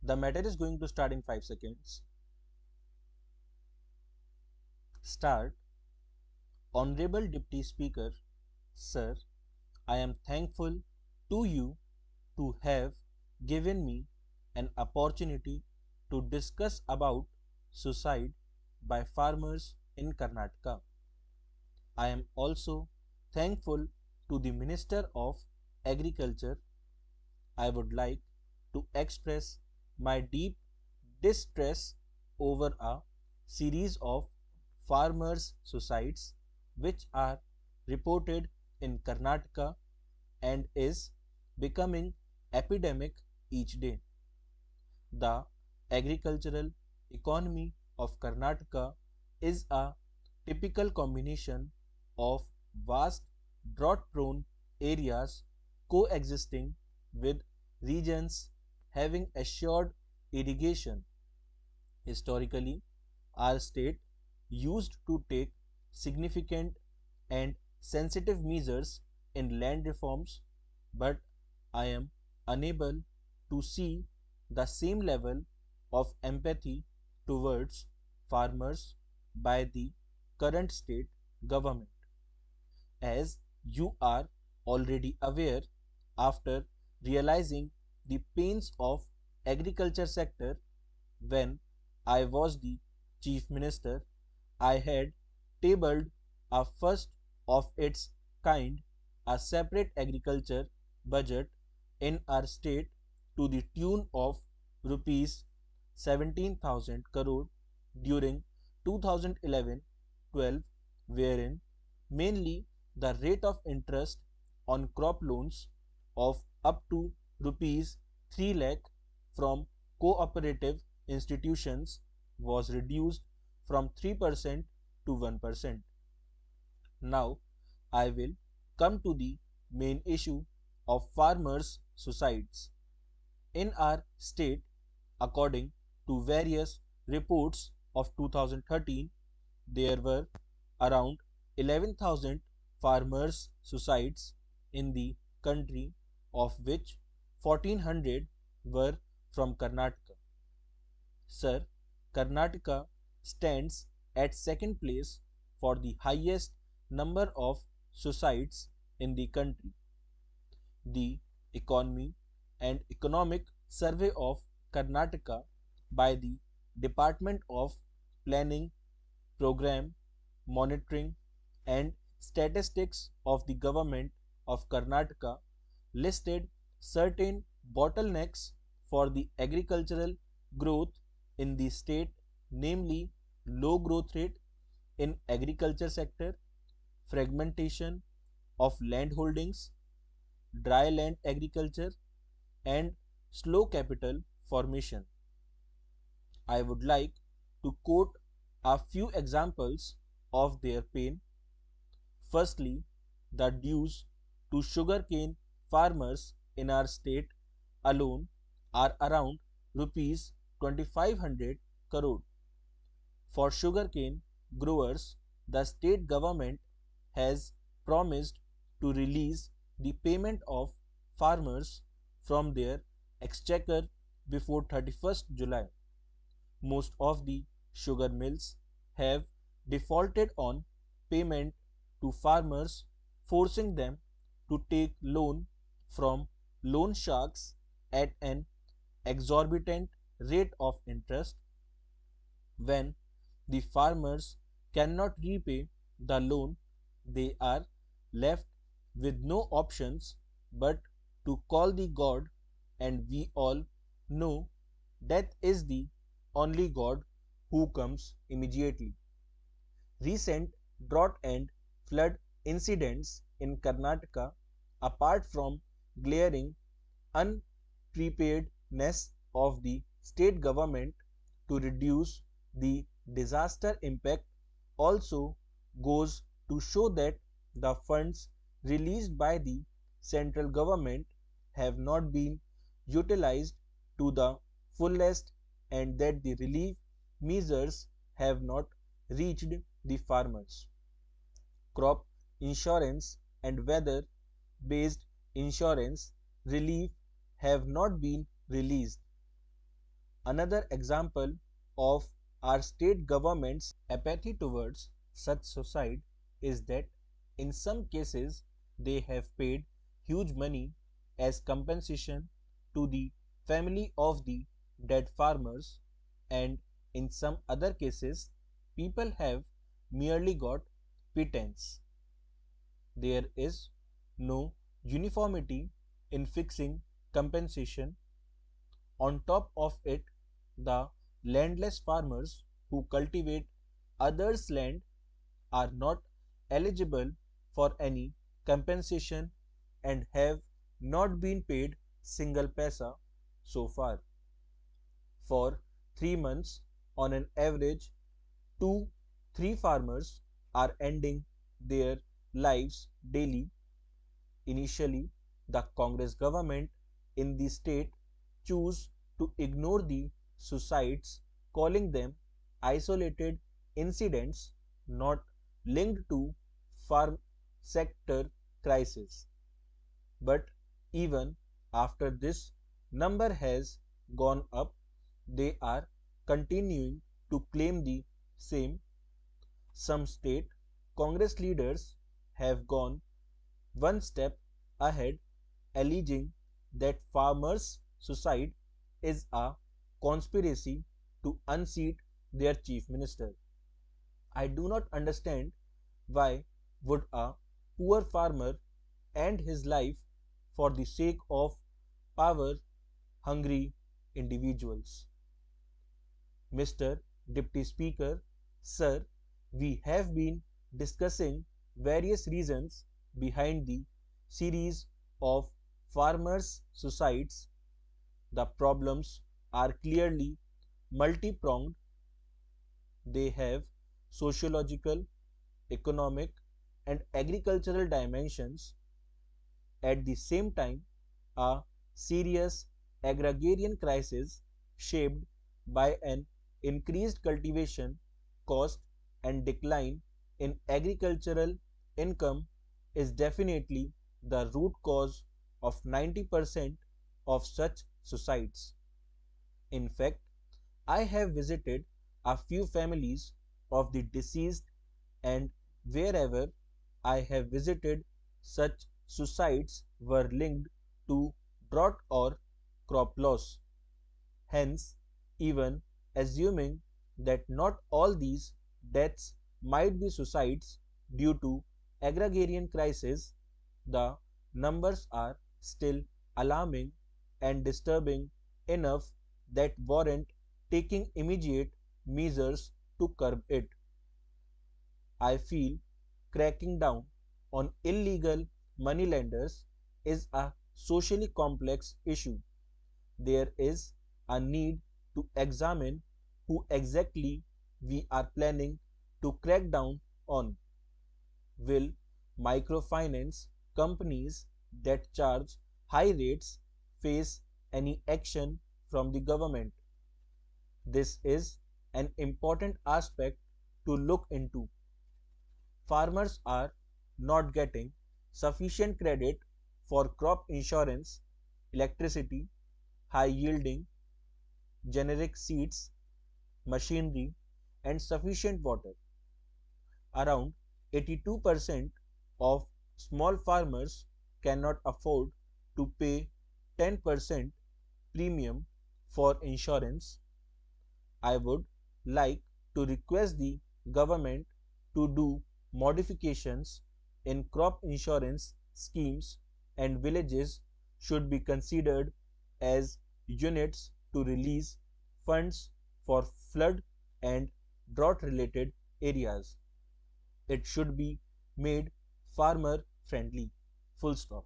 The matter is going to start in 5 seconds. Start. Honorable Deputy Speaker, Sir, I am thankful to you to have given me an opportunity to discuss about suicide by farmers in Karnataka. I am also thankful to the Minister of Agriculture. I would like to express my deep distress over a series of farmers' suicides which are reported in Karnataka and is becoming epidemic each day. The agricultural economy of Karnataka is a typical combination of vast drought-prone areas coexisting with regions having assured irrigation. Historically, our state used to take significant and sensitive measures in land reforms, but I am unable to see the same level of empathy towards farmers by the current state government. As you are already aware, after realizing the pains of agriculture sector when I was the chief minister, I had tabled a first of its kind a separate agriculture budget in our state to the tune of rupees 17,000 crore during 2011-12, wherein mainly the rate of interest on crop loans of up to rupees 3 lakh from cooperative institutions was reduced from 3% to 1%. Now, I will come to the main issue of farmers' suicides. In our state, according to various reports of 2013, there were around 11,000 farmers' suicides in the country, of which 1,400 were from Karnataka. Sir, Karnataka stands at second place for the highest number of suicides in the country. The Economy and Economic Survey of Karnataka by the Department of Planning, Program, Monitoring and Statistics of the Government of Karnataka listed certain bottlenecks for the agricultural growth in the state, namely low growth rate in agriculture sector, fragmentation of land holdings, dry land agriculture, and slow capital formation. I would like to quote a few examples of their pain. Firstly, the dues to sugarcane farmers in our state alone are around rupees 2500 crore. For sugarcane growers, the state government has promised to release the payment of farmers from their exchequer before 31st July. Most of the sugar mills have defaulted on payment to farmers, forcing them to take loan from loan sharks at an exorbitant rate of interest. When the farmers cannot repay the loan, they are left with no options but to call the god, and we all know death is the only god who comes immediately. Recent drought and flood incidents in Karnataka, apart from glaring unpreparedness of the state government to reduce the disaster impact, also goes to show that the funds released by the central government have not been utilized to the fullest and that the relief measures have not reached the farmers. Crop insurance and weather based insurance relief have not been released. Another example of our state government's apathy towards such suicide is that in some cases they have paid huge money as compensation to the family of the dead farmers, and in some other cases people have merely got pittance. There is no uniformity in fixing compensation. On top of it, the landless farmers who cultivate others' land are not eligible for any compensation and have not been paid single paisa so far. For 3 months, on an average, 2 3 farmers are ending their lives daily. Initially, the Congress government in the state chose to ignore the suicides, calling them isolated incidents not linked to farm sector crisis. But even after this number has gone up, they are continuing to claim the same. Some state Congress leaders have gone one step ahead, alleging that farmers' suicide is a conspiracy to unseat their chief minister. I do not understand why would a poor farmer end his life for the sake of power hungry individuals. Mr. Deputy Speaker, Sir, we have been discussing various reasons behind the series of farmers' suicides. The problems are clearly multi pronged. They have sociological, economic, and agricultural dimensions. At the same time, a serious agrarian crisis shaped by an increased cultivation cost and decline in agricultural income is definitely the root cause of 90% of such suicides. In fact, I have visited a few families of the deceased, and wherever I have visited, such suicides were linked to drought or crop loss. Hence, even assuming that not all these deaths might be suicides due to agrarian crisis, the numbers are still alarming and disturbing enough that warrant taking immediate measures to curb it. I feel cracking down on illegal moneylenders is a socially complex issue. There is a need to examine who exactly we are planning to crack down on. Will microfinance companies that charge high rates face any action from the government? This is an important aspect to look into. Farmers are not getting sufficient credit for crop insurance, electricity, high yielding generic seeds, machinery, and sufficient water. Around 82% of small farmers cannot afford to pay 10% premium for insurance. I would like to request the government to do modifications in crop insurance schemes, and villages should be considered as units to release funds for flood and drought related areas. It should be made farmer friendly. Full stop.